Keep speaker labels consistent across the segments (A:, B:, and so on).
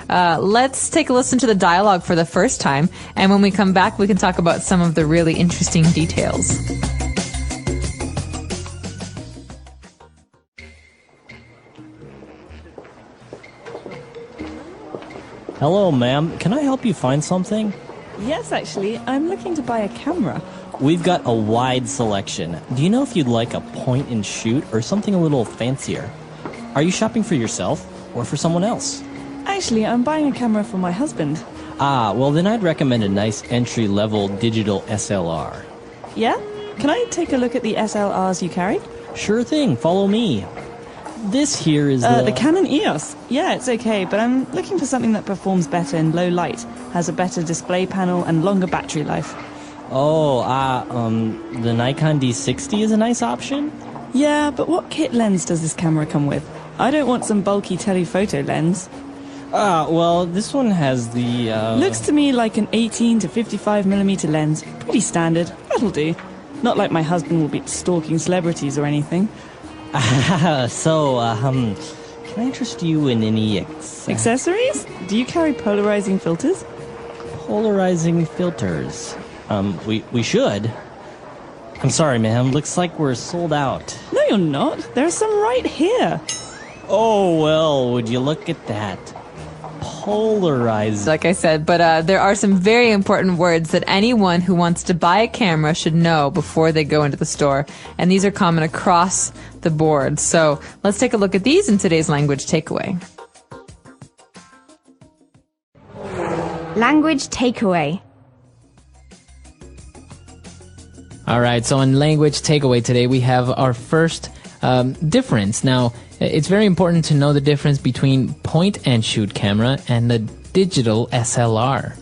A: let's take a listen to the dialogue for the first time. And when we come back, we can talk about some of the really interesting details.
B: Hello, ma'am. Can I help you find something?
C: Yes, actually. I'm looking to buy a camera.
B: We've got a wide selection. Do you know if you'd like a point and shoot or something a little fancier? Are you shopping for yourself or for someone else?
C: Actually, I'm buying a camera for my husband.
B: Ah, well then I'd recommend a nice entry-level digital SLR.
C: Yeah? Can I take a look at the SLRs you carry?
B: Sure thing, follow me. This here is
C: the Canon EOS. Yeah, it's okay, but I'm looking for something that performs better in low light, has a better display panel, and longer battery life.
B: Oh, the Nikon D60 is a nice option?
C: Yeah, but what kit lens does this camera come with? I don't want some bulky telephoto lens.
B: Well, this one has the,
C: Looks to me like an 18 to 55mm lens. Pretty standard. That'll do. Not like my husband will be stalking celebrities or anything.
B: Can I interest you in any
C: accessories? Do you carry polarizing filters?
B: Polarizing filters? We should. I'm sorry, ma'am. Looks like we're sold out.
C: No, you're not. There are some right here.
B: Oh, well, would you look at that? Polarizing.
A: Like I said, but there are some very important words that anyone who wants to buy a camera should know before they go into the store. And these are common across the board. So let's take a look at these in today's language takeaway.
D: Language takeaway.
E: All right, so in language takeaway today, we have our first difference. Now, it's very important to know the difference between point-and-shoot camera and the digital SLR.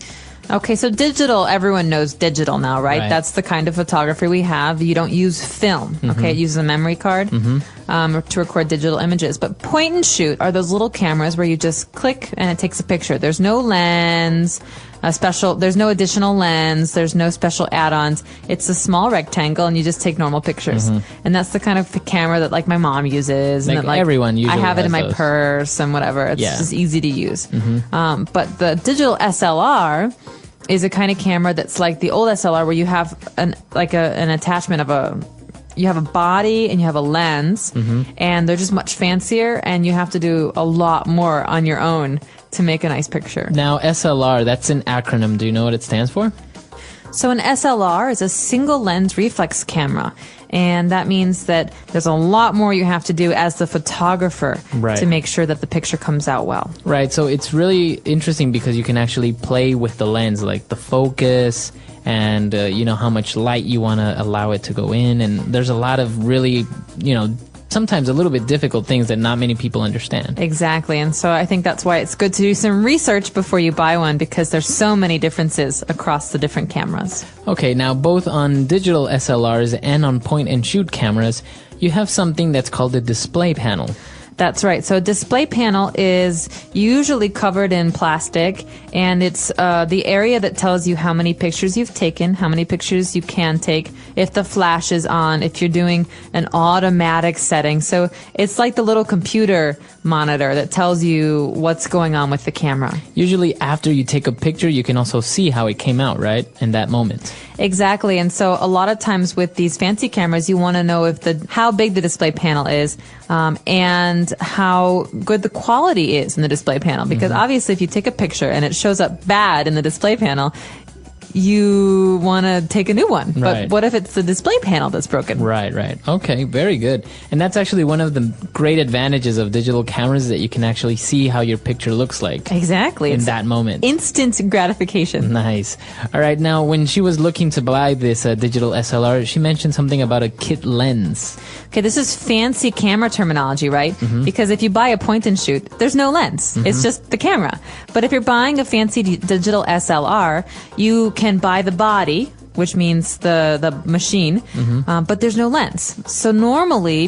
A: Okay, so digital, everyone knows digital now, right? That's the kind of photography we have. You don't use film, okay? It uses a memory card to record digital images. But point and shoot are those little cameras where you just click and it takes a picture. There's no lens, there's no additional lens, there's no special add-ons. It's a small rectangle and you just take normal pictures. And that's the kind of camera that like my mom uses.
E: Like,
A: and that, like,
E: everyone usually
A: I have it in my
E: those.
A: purse and whatever. It's just easy to use. But the digital SLR is a kind of camera that's like the old SLR where you have an attachment of you have a body and you have a lens and they're just much fancier and you have to do a lot more on your own to make a nice picture.
E: Now, SLR, that's an acronym. Do you know what it stands for?
A: So an SLR is a single lens reflex camera. And that means that there's a lot more you have to do as the photographer to make sure that the picture comes out well.
E: Right, so it's really interesting because you can actually play with the lens, like the focus and, how much light you want to allow it to go in. And there's a lot of really, sometimes a little bit difficult things that not many people understand.
A: Exactly, and so I think that's why it's good to do some research before you buy one because there's so many differences across the different cameras.
E: Okay, now both on digital SLRs and on point-and-shoot cameras, you have something that's called a display panel.
A: That's right. So a display panel is usually covered in plastic, and it's the area that tells you how many pictures you've taken, how many pictures you can take, if the flash is on, if you're doing an automatic setting. So it's like the little computer monitor that tells you what's going on with the camera.
E: Usually after you take a picture, you can also see how it came out, right? In that moment.
A: Exactly, and so a lot of times with these fancy cameras, you want to know how big the display panel is, and how good the quality is in the display panel. Because obviously, if you take a picture and it shows up bad in the display panel, you want to take a new one. But what if it's the display panel that's broken?
E: Right. Okay, very good. And that's actually one of the great advantages of digital cameras, is that you can actually see how your picture looks like.
A: Exactly.
E: In that moment.
A: Instant gratification.
E: Nice. All right, now when she was looking to buy this digital SLR, she mentioned something about a kit lens.
A: Okay, this is fancy camera terminology, right? Because if you buy a point and shoot, there's no lens. It's just the camera. But if you're buying a fancy digital SLR, you can buy the body, which means the machine, but there's no lens. So normally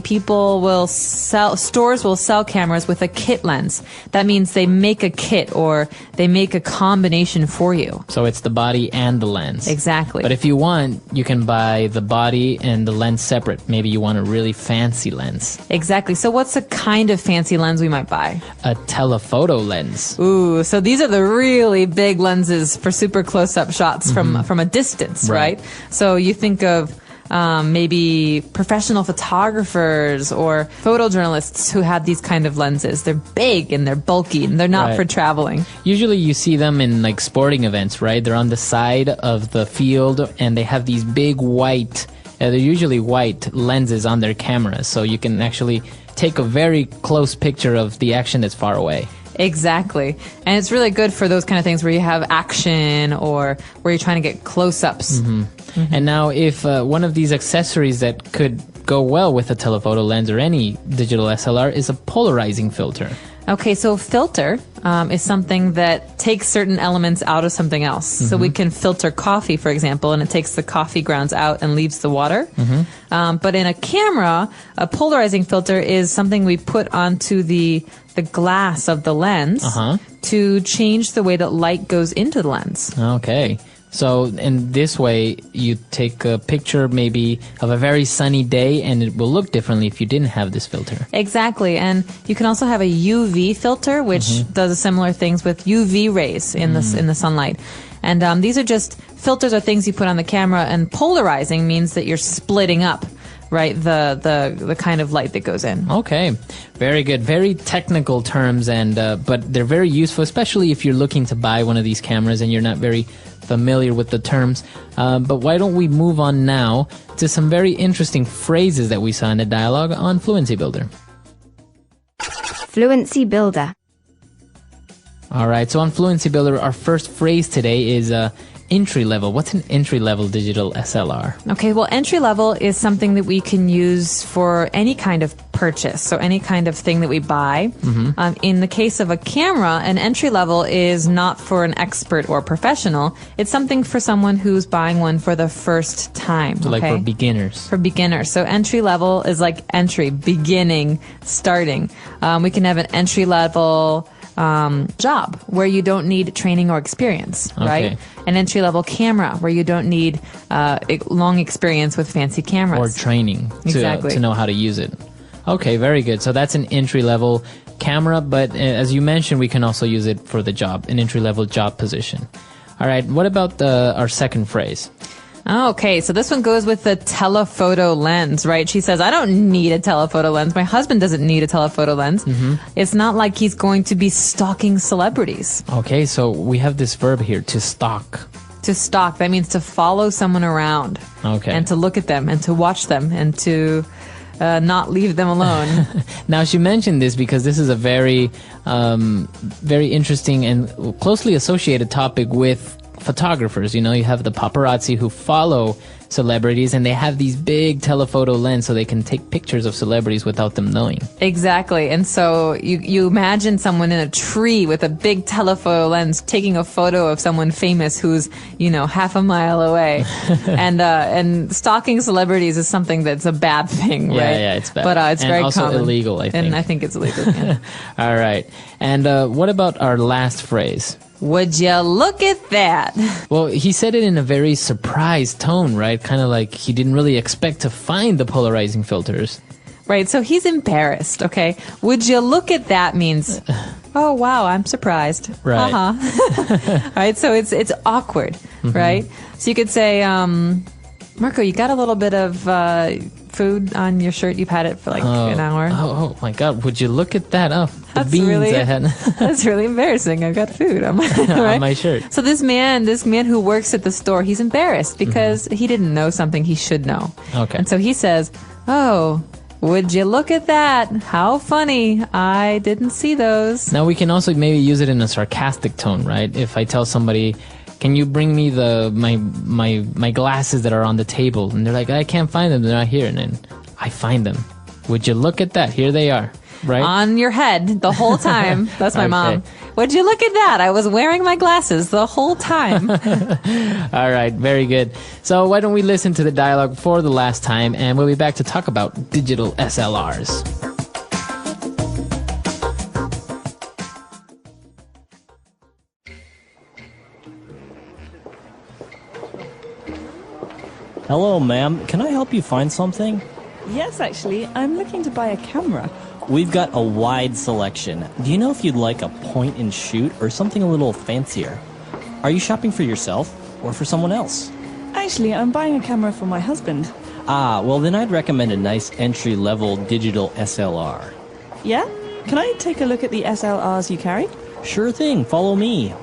A: stores will sell cameras with a kit lens. That means they make a kit or they make a combination for you.
E: So it's the body and the lens.
A: Exactly.
E: But if you want, you can buy the body and the lens separate. Maybe you want a really fancy lens.
A: Exactly. So what's a kind of fancy lens we might buy?
E: A telephoto lens.
A: Ooh, so these are the really big lenses for super close-up shots from a distance, right? So you think of maybe professional photographers or photojournalists who have these kind of lenses. They're big and they're bulky and they're not for traveling.
E: Usually you see them in like sporting events, right? They're on the side of the field and they have these big white, they're usually white lenses on their cameras. So you can actually take a very close picture of the action that's far away.
A: Exactly. And it's really good for those kind of things where you have action or where you're trying to get close-ups.
E: And now if one of these accessories that could go well with a telephoto lens or any digital SLR is a polarizing filter.
A: Okay, so filter is something that takes certain elements out of something else. So we can filter coffee, for example, and it takes the coffee grounds out and leaves the water. But in a camera, a polarizing filter is something we put onto the glass of the lens to change the way that light goes into the lens.
E: Okay. So in this way, you take a picture maybe of a very sunny day and it will look differently if you didn't have this filter.
A: Exactly. And you can also have a UV filter, which does similar things with UV rays in the sunlight. And these are just filters or things you put on the camera, and polarizing means that you're splitting up, right, the kind of light that goes in.
E: Okay, very good. Very technical terms, and but they're very useful, especially if you're looking to buy one of these cameras and you're not very familiar with the terms. But why don't we move on now to some very interesting phrases that we saw in the dialogue on Fluency Builder.
D: Fluency Builder.
E: All right, so on Fluency Builder, our first phrase today is entry level. What's an entry level digital SLR?
A: Okay, well, entry level is something that we can use for any kind of purchase, so any kind of thing that we buy. In the case of a camera, an entry level is not for an expert or professional. It's something for someone who's buying one for the first time.
E: So like for beginners.
A: For beginners. So entry level is like entry, beginning, starting. We can have an entry level job where you don't need training or experience, right? An entry-level camera where you don't need long experience with fancy cameras.
E: Or training to know how to use it. Okay, very good. So that's an entry-level camera, but as you mentioned, we can also use it for the job, an entry-level job position. All right, what about our second phrase?
A: Okay, so this one goes with the telephoto lens, right? She says, I don't need a telephoto lens. My husband doesn't need a telephoto lens. It's not like he's going to be stalking celebrities.
E: Okay, so we have this verb here, to stalk.
A: To stalk, that means to follow someone around.
E: Okay.
A: And to look at them and to watch them and to not leave them alone.
E: Now, she mentioned this because this is a very, very interesting and closely associated topic with photographers. You know, you have the paparazzi who follow celebrities and they have these big telephoto lens so they can take pictures of celebrities without them knowing.
A: Exactly. And so you imagine someone in a tree with a big telephoto lens taking a photo of someone famous who's, you know, half a mile away. And stalking celebrities is something that's a bad thing, right?
E: Yeah, it's bad.
A: But it's
E: and
A: very
E: also
A: common.
E: Illegal, I think.
A: And I think it's illegal. Yeah.
E: All right. And what about our last phrase?
A: Would you look at that?
E: Well, he said it in a very surprised tone, right? Kind of like he didn't really expect to find the polarizing filters.
A: Right, so he's embarrassed, okay? Would you look at that means, oh, wow, I'm surprised.
E: Right.
A: Right, so it's awkward, right? So you could say, Marco, you got a little bit of food on your shirt. You've had it for like an hour.
E: Oh my God, would you look at that? Oh, the
A: That's
E: beans
A: really,
E: I had.
A: That's really embarrassing. I've got food on my, right?
E: on my shirt.
A: So this man who works at the store, he's embarrassed because he didn't know something he should know.
E: Okay.
A: And so he says, oh, would you look at that? How funny. I didn't see those.
E: Now we can also maybe use it in a sarcastic tone, right? If I tell somebody, can you bring me my glasses that are on the table? And they're like, I can't find them. They're not here. And then I find them. Would you look at that? Here they are. right?
A: on your head the whole time. That's my mom. Would you look at that? I was wearing my glasses the whole time.
E: All right, very good. So why don't we listen to the dialogue for the last time, and we'll be back to talk about digital SLRs.
B: Hello, ma'am. Can I help you find something?
C: Yes, actually, I'm looking to buy a camera.
B: We've got a wide selection. Do you know if you'd like a point and shoot or something a little fancier? Are you shopping for yourself or for someone else?
C: Actually, I'm buying a camera for my husband.
B: Ah, well then I'd recommend a nice entry-level digital SLR.
C: Yeah? Can I take a look at the SLRs you carry?
B: Sure thing, follow me.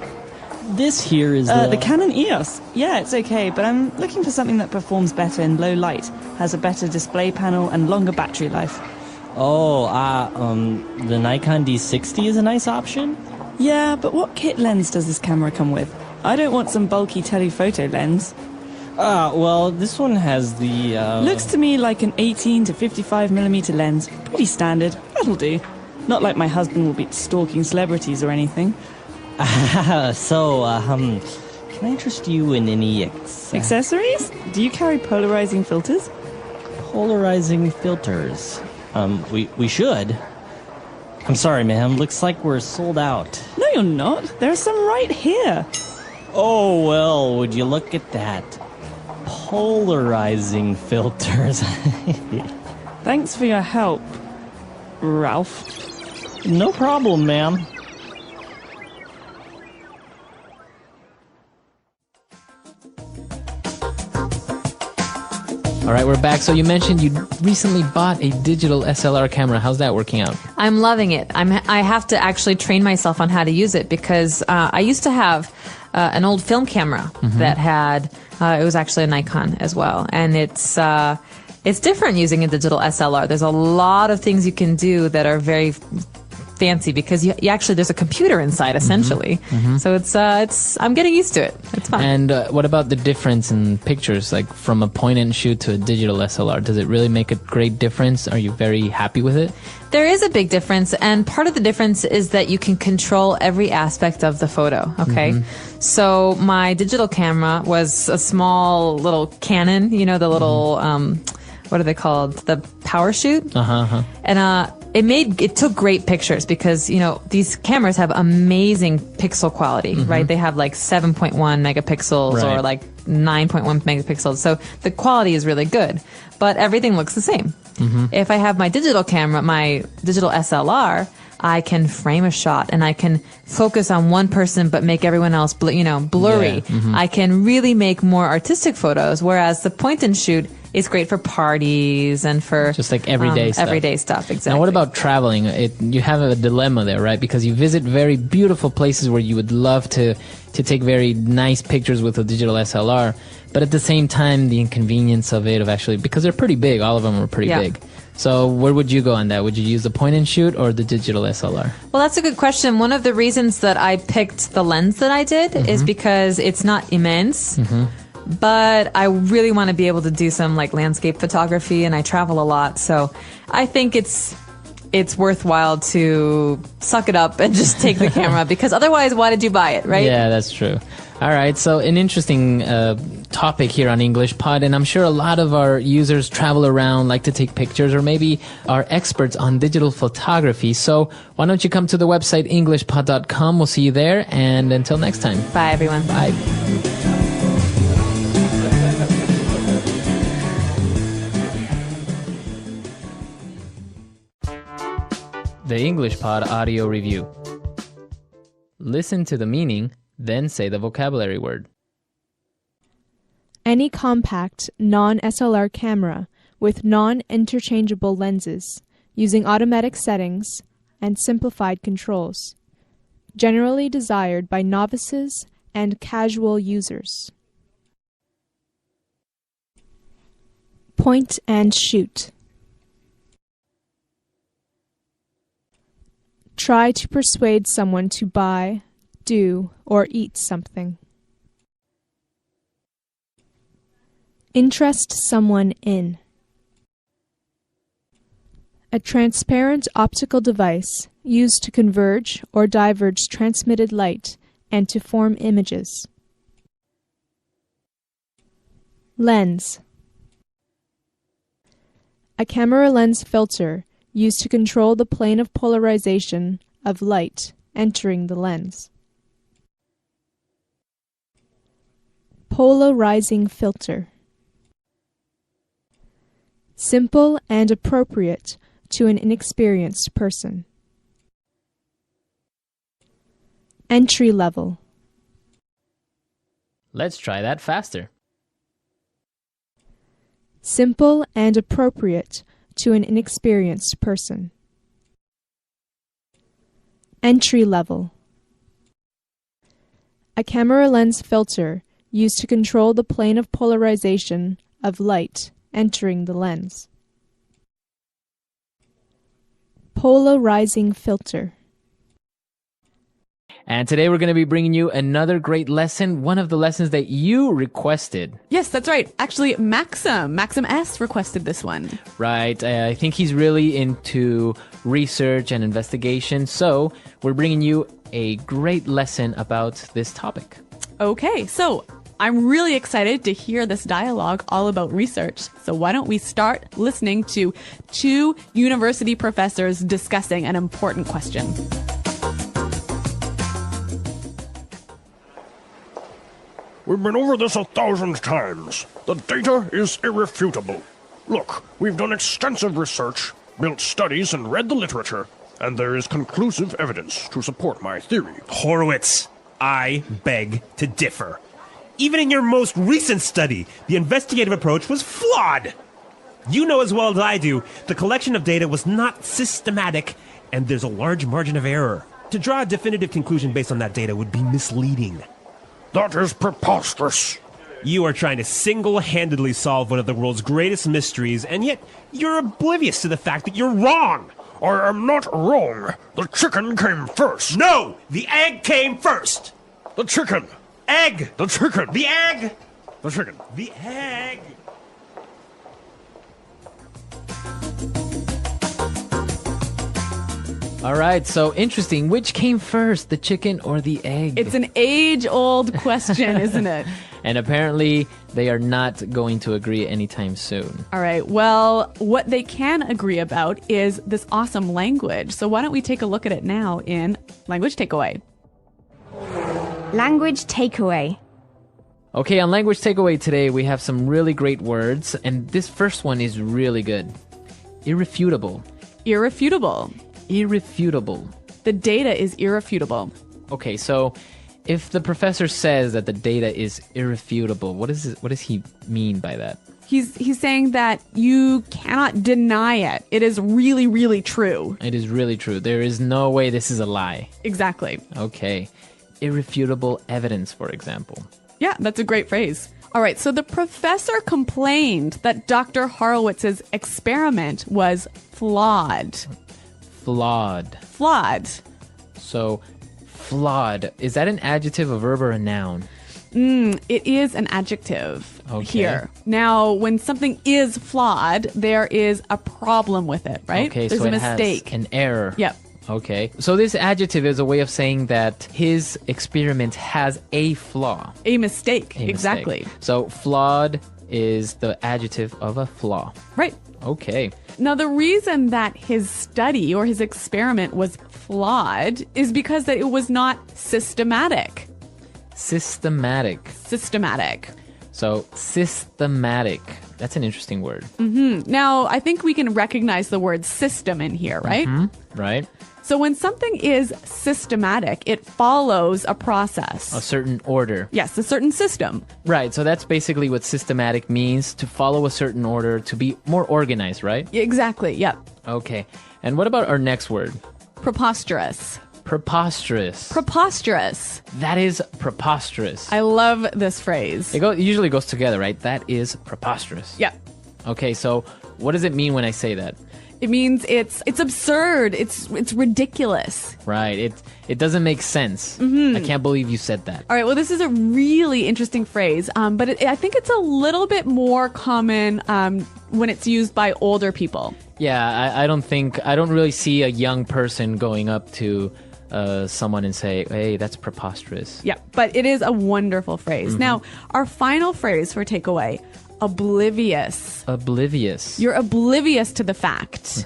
B: This here is
C: the Canon EOS. Yeah, it's okay, but I'm looking for something that performs better in low light, has a better display panel, and longer battery life.
B: Oh, the Nikon D60 is a nice option?
C: Yeah, but what kit lens does this camera come with? I don't want some bulky telephoto lens.
B: Well, this one has the,
C: Looks to me like an 18 to 55mm lens. Pretty standard. That'll do. Not like my husband will be stalking celebrities or anything.
B: Can I interest you in any
C: Accessories? Do you carry polarizing filters?
B: polarizing filters? We should. I'm sorry, ma'am. Looks like we're sold out.
C: No, you're not. There are some right here.
B: Oh, well, would you look at that? Polarizing filters.
C: Thanks for your help, Ralph.
B: No problem, ma'am.
E: All right, we're back. So you mentioned you recently bought a digital SLR camera. How's that working out?
A: I'm loving it. I have to actually train myself on how to use it because I used to have an old film camera that had it was actually a Nikon as well, and it's different using a digital SLR. There's a lot of things you can do that are very fancy because you actually there's a computer inside essentially. So it's I'm getting used to it. It's fun.
E: And what about the difference in pictures, like from a point and shoot to a digital SLR? Does it really make a great difference? Are you very happy with it?
A: There is a big difference, and part of the difference is that you can control every aspect of the photo, okay? So my digital camera was a small little Canon, you know, the little, what are they called? The power shoot? And it took great pictures because, you know, these cameras have amazing pixel quality, right? They have like 7.1 megapixels or like 9.1 megapixels. So the quality is really good, but everything looks the same. If I have my digital camera, my digital SLR, I can frame a shot and I can focus on one person but make everyone else blurry. I can really make more artistic photos, whereas the point and shoot is great for parties and for
E: just like everyday stuff.
A: Everyday stuff, exactly.
E: Now, what about traveling? You have a dilemma there, right? Because you visit very beautiful places where you would love to take very nice pictures with a digital SLR, but at the same time, the inconvenience of it, because they're pretty big, all of them are pretty big. So where would you go on that? Would you use the point and shoot or the digital SLR?
A: Well, that's a good question. One of the reasons that I picked the lens that I did is because it's not immense. But I really want to be able to do some like landscape photography, and I travel a lot, so I think it's worthwhile to suck it up and just take the camera, because otherwise, why did you buy it, right?
E: Yeah, that's true. All right, so an interesting topic here on English Pod, and I'm sure a lot of our users travel around, like to take pictures, or maybe are experts on digital photography. So why don't you come to the website englishpod.com? We'll see you there, and until next time.
A: Bye, everyone.
E: Bye. The English Pod Audio Review. Listen to the meaning, then say the vocabulary word.
D: Any compact, non-SLR camera with non-interchangeable lenses, using automatic settings and simplified controls. Generally desired by novices and casual users. Point and shoot. Try to persuade someone to buy, do, or eat something. Interest someone in. A transparent optical device used to converge or diverge transmitted light and to form images. Lens. A camera lens filter used to control the plane of polarization of light entering the lens. Polarizing filter. Simple and appropriate to an inexperienced person. Entry level.
E: Let's try that faster.
D: Simple and appropriate to an inexperienced person. Entry level. A camera lens filter used to control the plane of polarization of light entering the lens. Polarizing filter.
E: And today we're going to be bringing you another great lesson, one of the lessons that you requested.
F: Yes, that's right. Actually, Maxim S requested this one.
E: Right. I think he's really into research and investigation. So we're bringing you a great lesson about this topic.
F: Okay, so I'm really excited to hear this dialogue all about research. So why don't we start listening to two university professors discussing an important question.
G: We've been over this 1,000 times. The data is irrefutable. Look, we've done extensive research, built studies, and read the literature, and there is conclusive evidence to support my theory.
H: Horowitz, I beg to differ. Even in your most recent study, the investigative approach was flawed. You know as well as I do, the collection of data was not systematic, and there's a large margin of error. To draw a definitive conclusion based on that data would be misleading.
G: That is preposterous.
H: You are trying to single-handedly solve one of the world's greatest mysteries, and yet you're oblivious to the fact that you're wrong.
G: I am not wrong. The chicken came first.
H: No! The egg came first!
G: The chicken.
H: Egg!
G: The chicken.
H: The egg!
G: The chicken.
H: The egg!
E: All right, so interesting. Which came first, the chicken or the egg?
F: It's an age-old question, isn't it?
E: And apparently, they are not going to agree anytime soon.
F: All right, well, what they can agree about is this awesome language. So why don't we take a look at it now in Language Takeaway.
I: Language takeaway.
E: Okay, on Language Takeaway today, we have some really great words, and this first one is really good. Irrefutable.
F: Irrefutable.
E: Irrefutable.
F: The data is irrefutable.
E: Okay, so if the professor says that the data is irrefutable, what does he mean by that?
F: He's saying that you cannot deny it. It is really, really true.
E: It is really true. There is no way this is a lie.
F: Exactly.
E: Okay. Irrefutable evidence, for example.
F: Yeah, that's a great phrase. All right, so the professor complained that Dr. Horowitz's experiment was flawed.
E: Flawed.
F: Flawed.
E: So, flawed. Is that an adjective, a verb, or a noun?
F: It is an adjective here. Now, when something is flawed, there is a problem with it, right?
E: Okay,
F: There's
E: so
F: a
E: it
F: mistake.
E: has an error.
F: Yep.
E: Okay. So this adjective is a way of saying that his experiment has a flaw.
F: A mistake.
E: A
F: Exactly.
E: mistake. So flawed is the adjective of a flaw.
F: Right.
E: Okay.
F: Now, the reason that his study or his experiment was flawed is because that it was not systematic.
E: Systematic.
F: Systematic.
E: So systematic. That's an interesting word.
F: Now, I think we can recognize the word system in here, right?
E: Right?
F: So when something is systematic, it follows a process.
E: A certain order.
F: Yes, a certain system.
E: Right. So that's basically what systematic means, to follow a certain order, to be more organized, right?
F: Exactly, yep.
E: Okay. And what about our next word?
F: Preposterous.
E: Preposterous.
F: Preposterous.
E: That is preposterous.
F: I love this phrase.
E: It usually goes together, right? That is preposterous.
F: Yeah.
E: Okay, so what does it mean when I say that?
F: It means it's absurd. It's ridiculous.
E: Right. It doesn't make sense. I can't believe you said that.
F: All right. Well, this is a really interesting phrase, but I think it's a little bit more common when it's used by older people.
E: Yeah, I don't really see a young person going up to someone and say, hey, that's preposterous.
F: Yeah, but it is a wonderful phrase. Now, our final phrase for takeaway, oblivious.
E: Oblivious.
F: You're oblivious to the fact.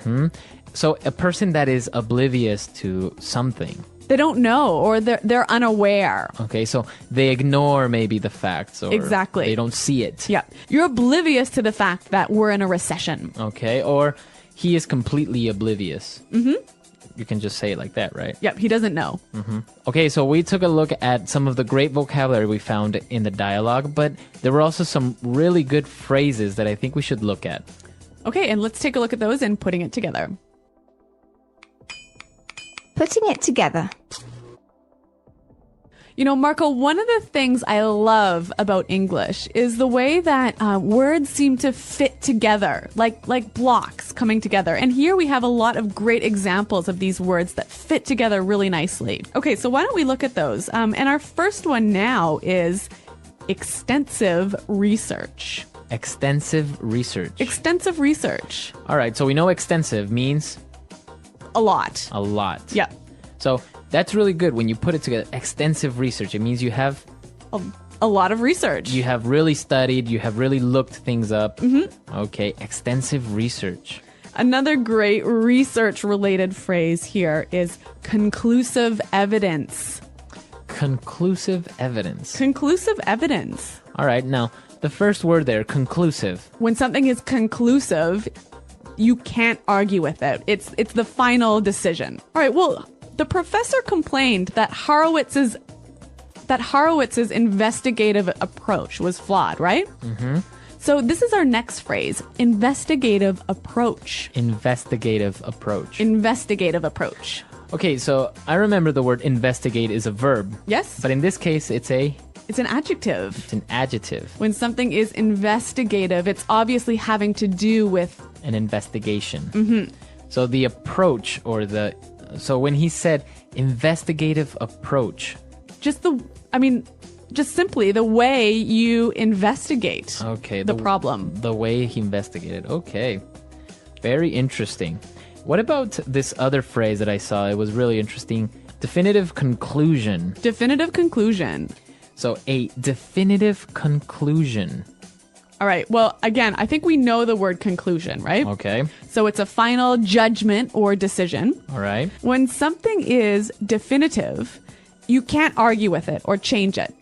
E: So a person that is oblivious to something.
F: They don't know, or they're unaware.
E: Okay, so they ignore maybe the facts, or
F: Exactly.
E: they don't see it.
F: Yeah, you're oblivious to the fact that we're in a recession.
E: Okay, or he is completely oblivious. You can just say it like that, right?
F: Yep, he doesn't know.
E: Okay, so we took a look at some of the great vocabulary we found in the dialogue, but there were also some really good phrases that I think we should look at.
F: Okay, and let's take a look at those and putting it together.
I: Putting it together.
F: You know, Marco, one of the things I love about English is the way that words seem to fit together, like blocks coming together. And here we have a lot of great examples of these words that fit together really nicely. Okay, so why don't we look at those? And our first one now is extensive research.
E: Extensive research.
F: Extensive research.
E: All right, so we know extensive means
F: A lot.
E: a lot.
F: Yeah.
E: So that's really good when you put it together. Extensive research. It means you have
F: A lot of research.
E: you have really studied, you have really looked things up. Okay, extensive research.
F: Another great research-related phrase here is conclusive evidence.
E: Conclusive evidence.
F: Conclusive evidence.
E: All right, now the first word there, conclusive.
F: When something is conclusive, you can't argue with it. It's the final decision. All right, well, the professor complained that Horowitz's investigative approach was flawed, right? So this is our next phrase, investigative approach.
E: Investigative approach.
F: Investigative approach.
E: Okay, so I remember the word investigate is a verb.
F: Yes?
E: But in this case, it's an
F: It's an adjective.
E: adjective.
F: When something is investigative, it's obviously having to do with
E: An investigation. So the approach so when he said investigative approach.
F: just simply the way you investigate
E: Okay.
F: the problem.
E: The way he investigated. Okay. Very interesting. What about this other phrase that I saw? It was really interesting. Definitive conclusion.
F: Definitive conclusion.
E: So a definitive conclusion.
F: All right. Well, again, I think we know the word conclusion, right?
E: Okay.
F: So it's a final judgment or decision.
E: All right.
F: When something is definitive, you can't argue with it or change it.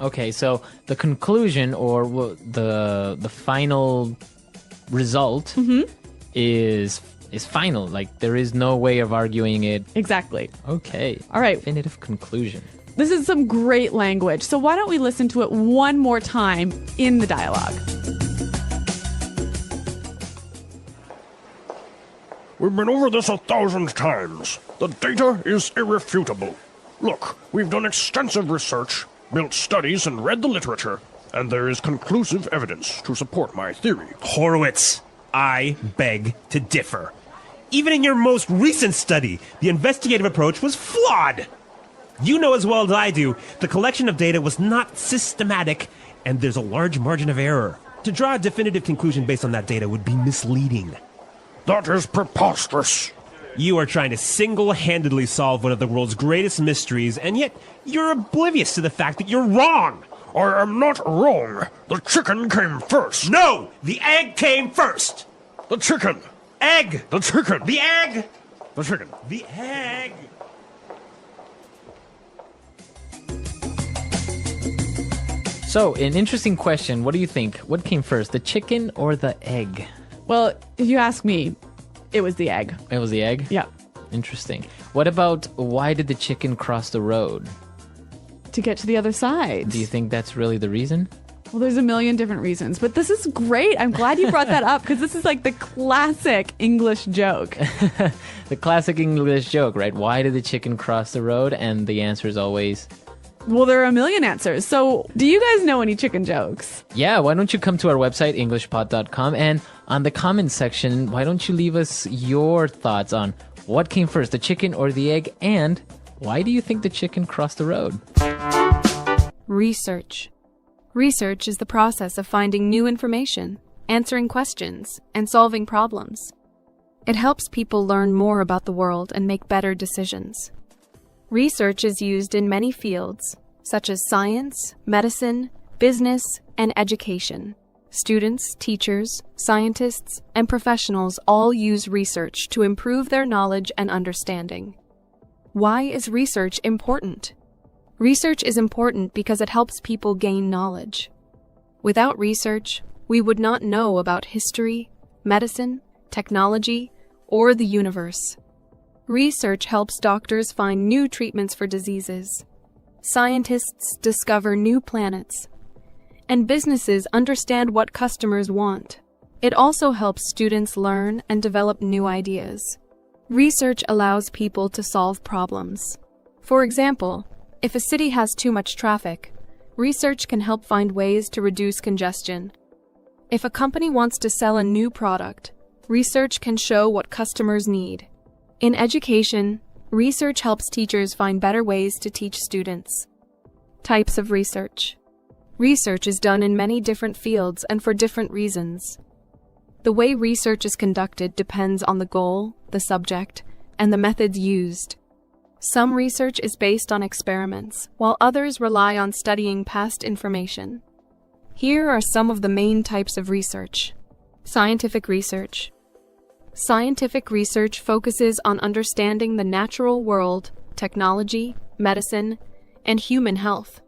E: Okay, so the conclusion or the final result is final. Like there is no way of arguing it.
F: Exactly.
E: Okay.
F: All right.
E: Definitive conclusion.
F: This is some great language. So why don't we listen to it one more time in the dialogue?
G: We've been over this 1,000 times. The data is irrefutable. Look, we've done extensive research, built studies, and read the literature, and there is conclusive evidence to support my theory.
H: Horowitz, I beg to differ. Even in your most recent study, the investigative approach was flawed. You know as well as I do, the collection of data was not systematic, and there's a large margin of error. To draw a definitive conclusion based on that data would be misleading.
G: That is preposterous.
H: You are trying to single-handedly solve one of the world's greatest mysteries, and yet you're oblivious to the fact that you're wrong.
G: I am not wrong. The chicken came first.
H: No! The egg came first!
G: The chicken.
H: Egg!
G: The chicken.
H: The egg!
G: The chicken.
H: The egg!
E: So, an interesting question. What do you think? What came first, the chicken or the egg?
F: Well, if you ask me, it was the egg.
E: It was the egg?
F: Yeah.
E: Interesting. What about why did the chicken cross the road?
F: To get to the other side.
E: Do you think that's really the reason?
F: Well, there's a million different reasons, but this is great. I'm glad you brought that up because this is like the classic English joke.
E: The classic English joke, right? Why did the chicken cross the road? And the answer is always...
F: Well, there are a million answers. So, do you guys know any chicken jokes?
E: Yeah, why don't you come to our website, englishpod.com, and on the comments section, why don't you leave us your thoughts on what came first, the chicken or the egg, and why do you think the chicken crossed the road?
J: Research. Research is the process of finding new information, answering questions, and solving problems. It helps people learn more about the world and make better decisions. Research is used in many fields, such as science, medicine, business, and education. Students, teachers, scientists, and professionals all use research to improve their knowledge and understanding. Why is research important? Research is important because it helps people gain knowledge. Without research, we would not know about history, medicine, technology, or the universe. Research helps doctors find new treatments for diseases. Scientists discover new planets. And businesses understand what customers want. It also helps students learn and develop new ideas. Research allows people to solve problems. For example, if a city has too much traffic, research can help find ways to reduce congestion. If a company wants to sell a new product, research can show what customers need. In education, research helps teachers find better ways to teach students. Types of research. Research is done in many different fields and for different reasons. The way research is conducted depends on the goal, the subject, and the methods used. Some research is based on experiments, while others rely on studying past information. Here are some of the main types of research. Scientific research. Scientific research focuses on understanding the natural world, technology, medicine, and human health.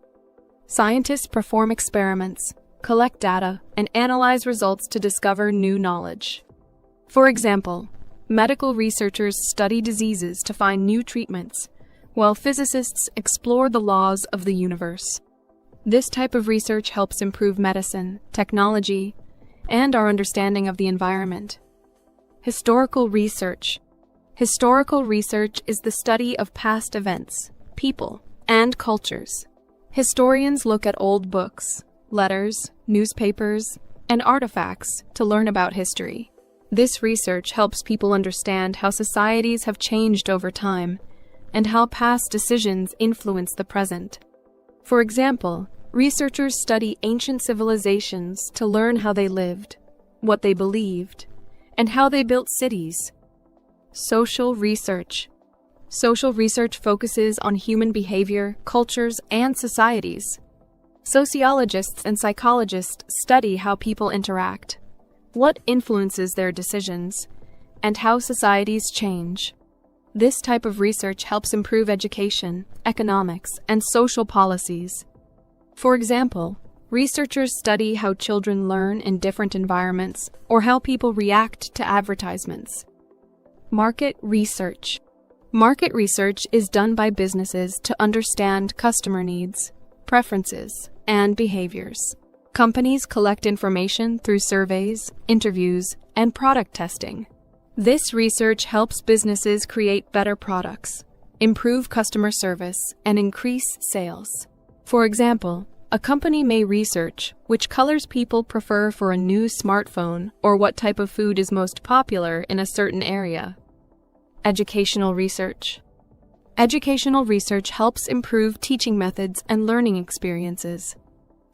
J: Scientists perform experiments, collect data, and analyze results to discover new knowledge. For example, medical researchers study diseases to find new treatments, while physicists explore the laws of the universe. This type of research helps improve medicine, technology, and our understanding of the environment. Historical research. Historical research is the study of past events, people, and cultures. Historians look at old books, letters, newspapers, and artifacts to learn about history. This research helps people understand how societies have changed over time and how past decisions influence the present. For example, researchers study ancient civilizations to learn how they lived, what they believed, and how they built cities. Social research. Social research focuses on human behavior, cultures, and societies. Sociologists and psychologists study how people interact, what influences their decisions, and how societies change. This type of research helps improve education, economics, and social policies. For example, researchers study how children learn in different environments or how people react to advertisements. Market research. Market research is done by businesses to understand customer needs, preferences, and behaviors. Companies collect information through surveys, interviews, and product testing. This research helps businesses create better products, improve customer service, and increase sales. For example, a company may research which colors people prefer for a new smartphone or what type of food is most popular in a certain area. Educational research. Educational research helps improve teaching methods and learning experiences.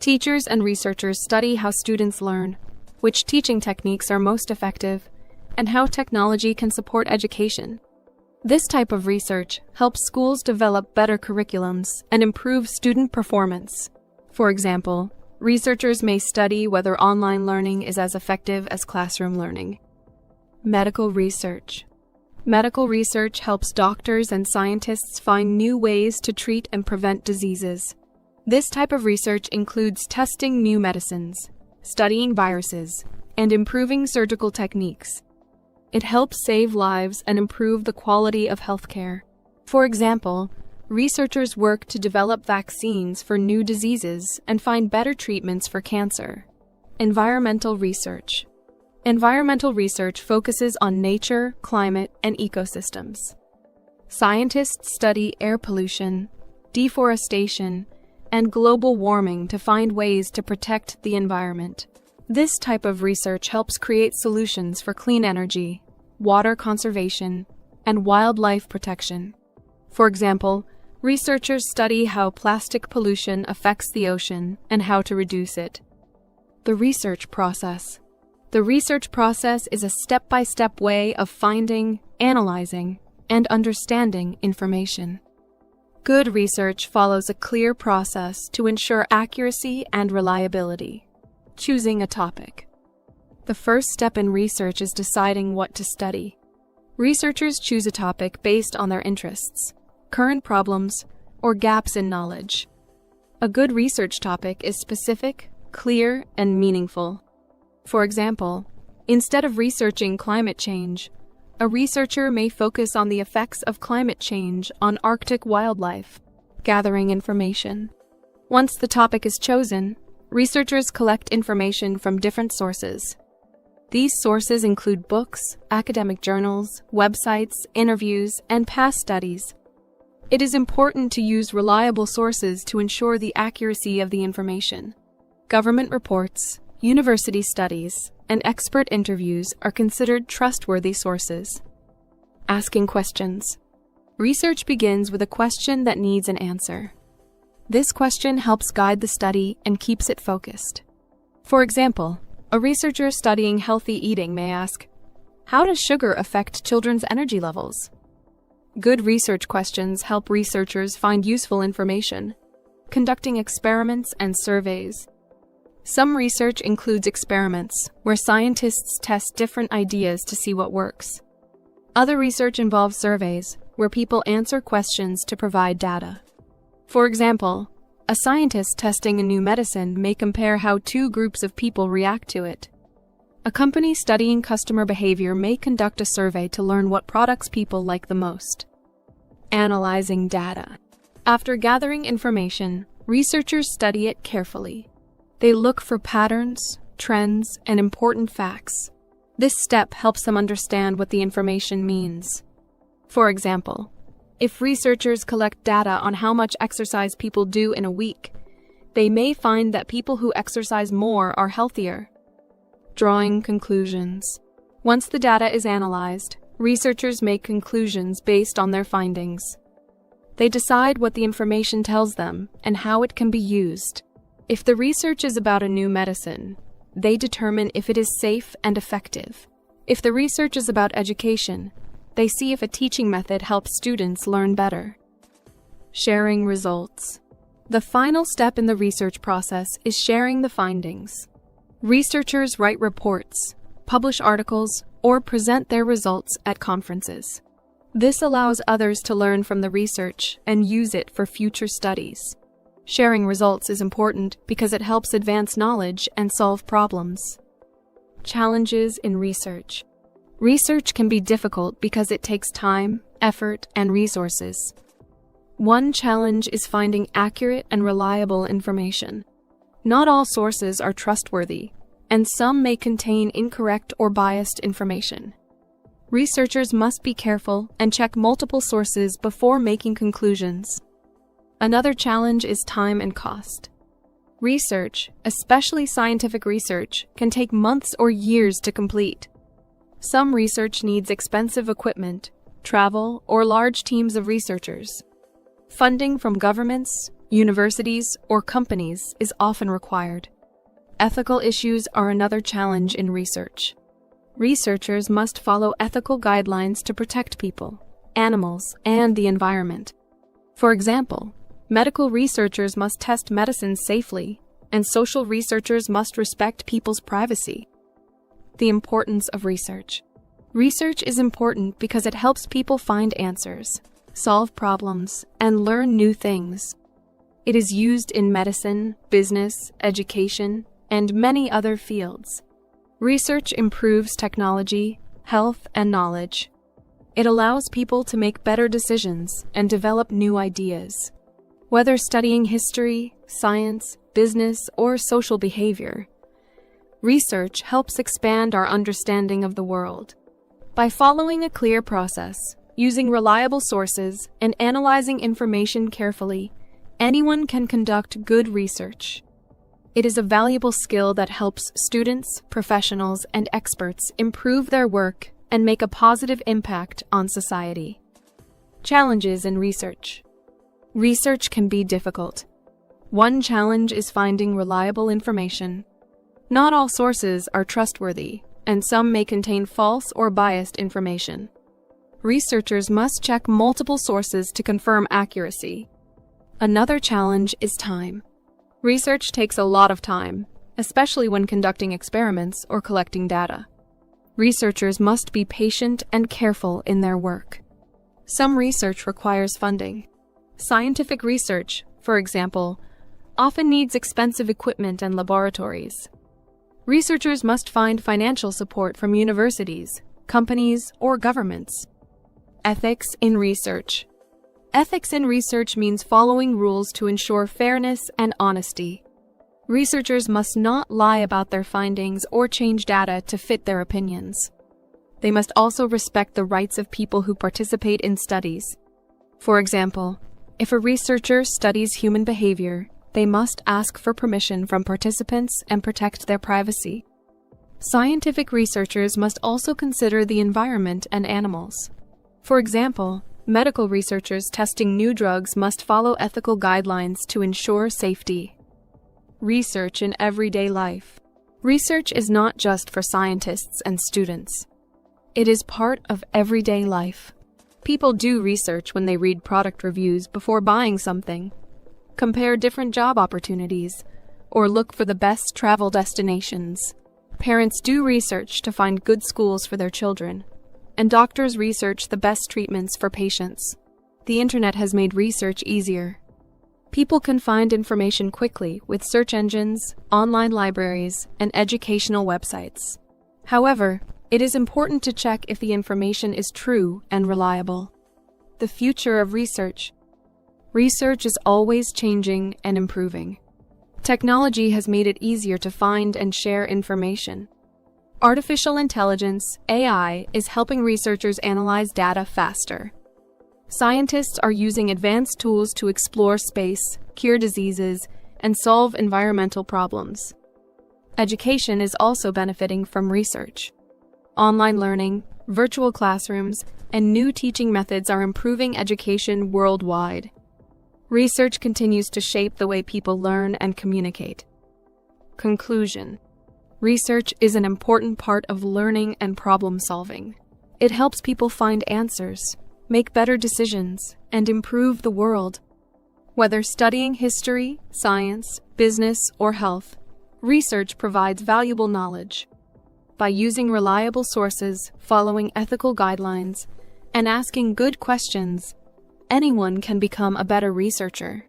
J: Teachers and researchers study how students learn, which teaching techniques are most effective, and how technology can support education. This type of research helps schools develop better curriculums and improve student performance. For example, researchers may study whether online learning is as effective as classroom learning. Medical research. Medical research helps doctors and scientists find new ways to treat and prevent diseases. This type of research includes testing new medicines, studying viruses, and improving surgical techniques. It helps save lives and improve the quality of healthcare. For example, researchers work to develop vaccines for new diseases and find better treatments for cancer. Environmental research. Environmental research focuses on nature, climate, and ecosystems. Scientists study air pollution, deforestation, and global warming to find ways to protect the environment. This type of research helps create solutions for clean energy, water conservation, and wildlife protection. For example, researchers study how plastic pollution affects the ocean and how to reduce it. The research process. The research process is a step-by-step way of finding, analyzing, and understanding information. Good research follows a clear process to ensure accuracy and reliability. Choosing a topic. The first step in research is deciding what to study. Researchers choose a topic based on their interests, current problems, or gaps in knowledge. A good research topic is specific, clear, and meaningful. For example, instead of researching climate change, a researcher may focus on the effects of climate change on Arctic wildlife, gathering information. Once the topic is chosen, researchers collect information from different sources. These sources include books, academic journals, websites, interviews, and past studies. It is important to use reliable sources to ensure the accuracy of the information. Government reports, university studies, and expert interviews are considered trustworthy sources. Asking questions. Research begins with a question that needs an answer. This question helps guide the study and keeps it focused. For example, a researcher studying healthy eating may ask, how does sugar affect children's energy levels? Good research questions help researchers find useful information, conducting experiments and surveys. Some research includes experiments, where scientists test different ideas to see what works. Other research involves surveys, where people answer questions to provide data. For example, a scientist testing a new medicine may compare how two groups of people react to it. A company studying customer behavior may conduct a survey to learn what products people like the most. Analyzing data. After gathering information, researchers study it carefully. They look for patterns, trends, and important facts. This step helps them understand what the information means. For example, if researchers collect data on how much exercise people do in a week, they may find that people who exercise more are healthier. Drawing conclusions. Once the data is analyzed, researchers make conclusions based on their findings. They decide what the information tells them and how it can be used. If the research is about a new medicine, they determine if it is safe and effective. If the research is about education, they see if a teaching method helps students learn better. Sharing results. The final step in the research process is sharing the findings. Researchers write reports, publish articles, or present their results at conferences. This allows others to learn from the research and use it for future studies. Sharing results is important because it helps advance knowledge and solve problems. Challenges in research. Research can be difficult because it takes time, effort, and resources. One challenge is finding accurate and reliable information. Not all sources are trustworthy, and some may contain incorrect or biased information. Researchers must be careful and check multiple sources before making conclusions. Another challenge is time and cost. Research, especially scientific research, can take months or years to complete. Some research needs expensive equipment, travel, or large teams of researchers. Funding from governments, universities, or companies is often required. Ethical issues are another challenge in research. Researchers must follow ethical guidelines to protect people, animals, and the environment. For example, medical researchers must test medicines safely, and social researchers must respect people's privacy. The importance of research. Research is important because it helps people find answers, solve problems, and learn new things. It is used in medicine, business, education, and many other fields. Research improves technology, health, and knowledge. It allows people to make better decisions and develop new ideas. Whether studying history, science, business, or social behavior, research helps expand our understanding of the world. By following a clear process, using reliable sources, and analyzing information carefully, anyone can conduct good research. It is a valuable skill that helps students, professionals, and experts improve their work and make a positive impact on society. Challenges in research. Research can be difficult. One challenge is finding reliable information. Not all sources are trustworthy, and some may contain false or biased information. Researchers must check multiple sources to confirm accuracy. Another challenge is time. Research takes a lot of time, especially when conducting experiments or collecting data. Researchers must be patient and careful in their work. Some research requires funding. Scientific research, for example, often needs expensive equipment and laboratories. Researchers must find financial support from universities, companies, or governments. Ethics in research. Ethics in research means following rules to ensure fairness and honesty. Researchers must not lie about their findings or change data to fit their opinions. They must also respect the rights of people who participate in studies. For example, if a researcher studies human behavior, they must ask for permission from participants and protect their privacy. Scientific researchers must also consider the environment and animals. For example, medical researchers testing new drugs must follow ethical guidelines to ensure safety. Research in everyday life. Research is not just for scientists and students. It is part of everyday life. People do research when they read product reviews before buying something, compare different job opportunities, or look for the best travel destinations. Parents do research to find good schools for their children, and doctors research the best treatments for patients. The internet has made research easier. People can find information quickly with search engines, online libraries, and educational websites. However, it is important to check if the information is true and reliable. The future of research. Research is always changing and improving. Technology has made it easier to find and share information. Artificial intelligence, AI, is helping researchers analyze data faster. Scientists are using advanced tools to explore space, cure diseases, and solve environmental problems. Education is also benefiting from research. Online learning, virtual classrooms, and new teaching methods are improving education worldwide. Research continues to shape the way people learn and communicate. Conclusion. Research is an important part of learning and problem solving. It helps people find answers, make better decisions, and improve the world. Whether studying history, science, business, or health, research provides valuable knowledge. By using reliable sources, following ethical guidelines, and asking good questions, anyone can become a better researcher.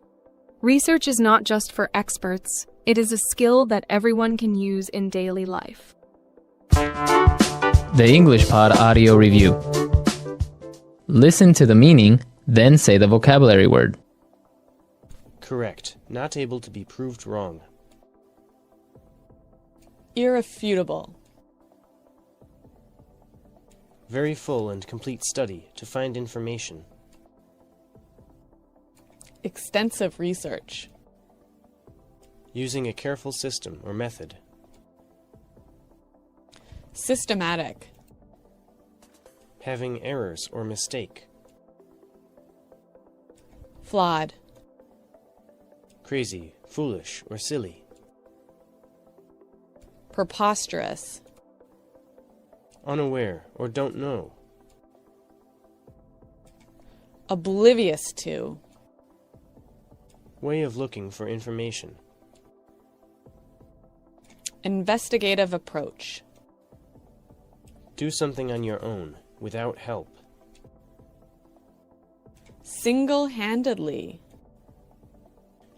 J: Research is not just for experts, it is a skill that everyone can use in daily life.
E: The English Pod Audio Review. Listen to the meaning, then say the vocabulary word.
K: Correct. Not able to be proved wrong.
F: Irrefutable.
K: Very full and complete study to find information.
F: Extensive research.
K: Using a careful system or method.
F: Systematic.
K: Having errors or mistake.
F: Flawed.
K: Crazy, foolish, or silly.
F: Preposterous.
K: Unaware or don't know.
F: Oblivious to.
K: Way of looking for information.
F: Investigative approach.
K: Do something on your own, without help.
F: Single-handedly.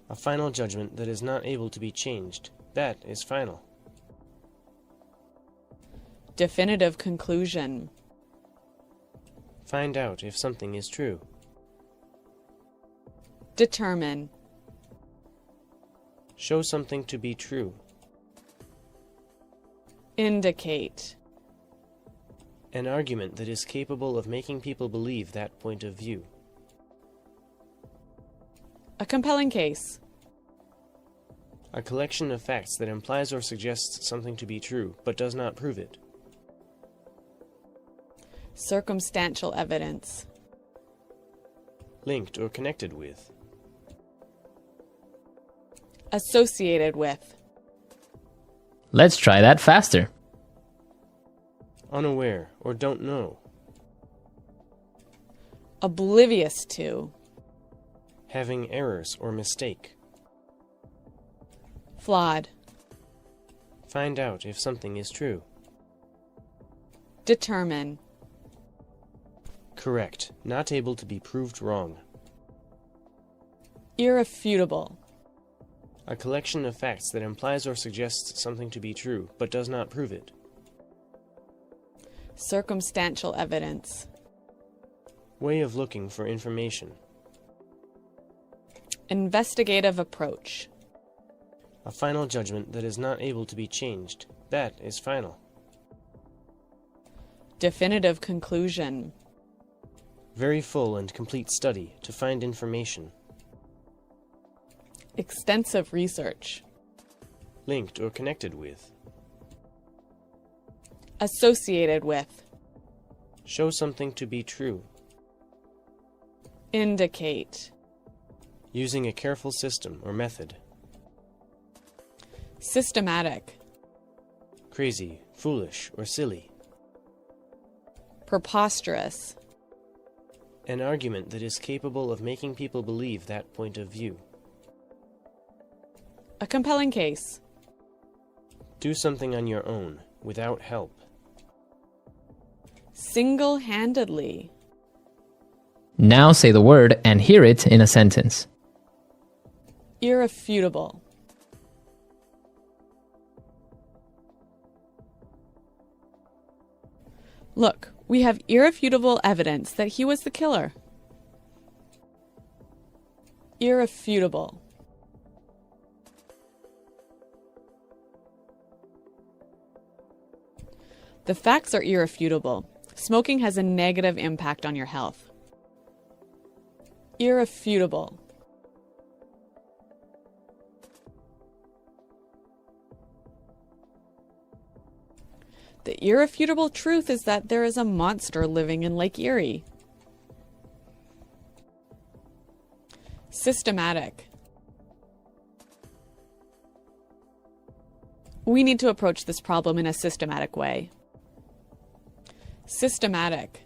K: A final judgment that is not able to be changed. That is final.
F: Definitive conclusion.
K: Find out if something is true.
F: Determine.
K: Show something to be true.
F: Indicate.
K: An argument that is capable of making people believe that point of view.
F: A compelling case.
K: A collection of facts that implies or suggests something to be true, but does not prove it.
F: Circumstantial evidence.
K: Linked or connected with.
F: Associated with.
E: Let's try that faster.
K: Unaware or don't know.
F: Oblivious to.
K: Having errors or mistake.
F: Flawed.
K: Find out if something is true.
F: Determine.
K: Correct. Not able to be proved wrong.
F: Irrefutable.
K: A collection of facts that implies or suggests something to be true, but does not prove it.
F: Circumstantial evidence.
K: Way of looking for information.
F: Investigative approach.
K: A final judgment that is not able to be changed. That is final.
F: Definitive conclusion.
K: Very full and complete study to find information.
F: Extensive research.
K: Linked or connected with.
F: Associated with.
K: Show something to be true.
F: Indicate.
K: Using a careful system or method.
F: Systematic.
K: Crazy, foolish, or silly.
F: Preposterous.
K: An argument that is capable of making people believe that point of view.
F: A compelling case.
K: Do something on your own, without help.
F: Single-handedly.
E: Now say the word and hear it in a sentence.
F: Irrefutable. Look, we have irrefutable evidence that he was the killer. Irrefutable. The facts are irrefutable. Smoking has a negative impact on your health. Irrefutable. The irrefutable truth is that there is a monster living in Lake Erie. Systematic. We need to approach this problem in a systematic way. Systematic.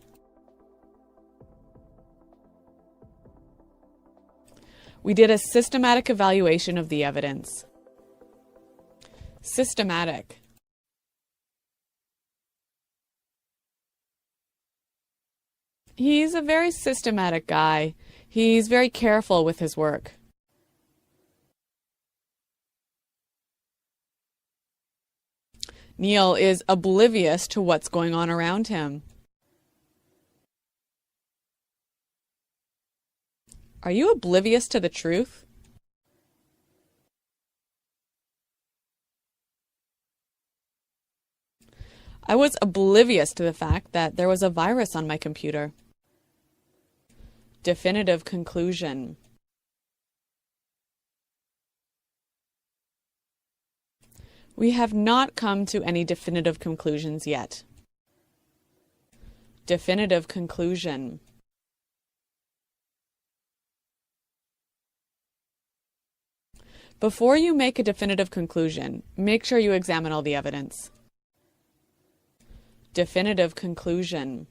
F: We did a systematic evaluation of the evidence. Systematic. He's a very systematic guy. He's very careful with his work. Neil is oblivious to what's going on around him. Are you oblivious to the truth? I was oblivious to the fact that there was a virus on my computer. Definitive conclusion. We have not come to any definitive conclusions yet. Definitive conclusion. Before you make a definitive conclusion, make sure you examine all the evidence. Definitive conclusion.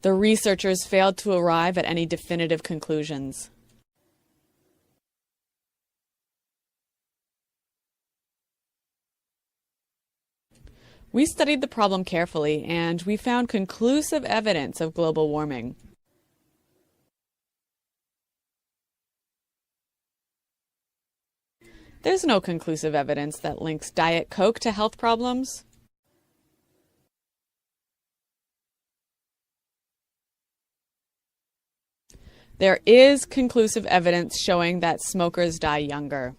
F: The researchers failed to arrive at any definitive conclusions. We studied the problem carefully, and we found conclusive evidence of global warming. There's no conclusive evidence that links Diet Coke to health problems. There is conclusive evidence showing that smokers die younger.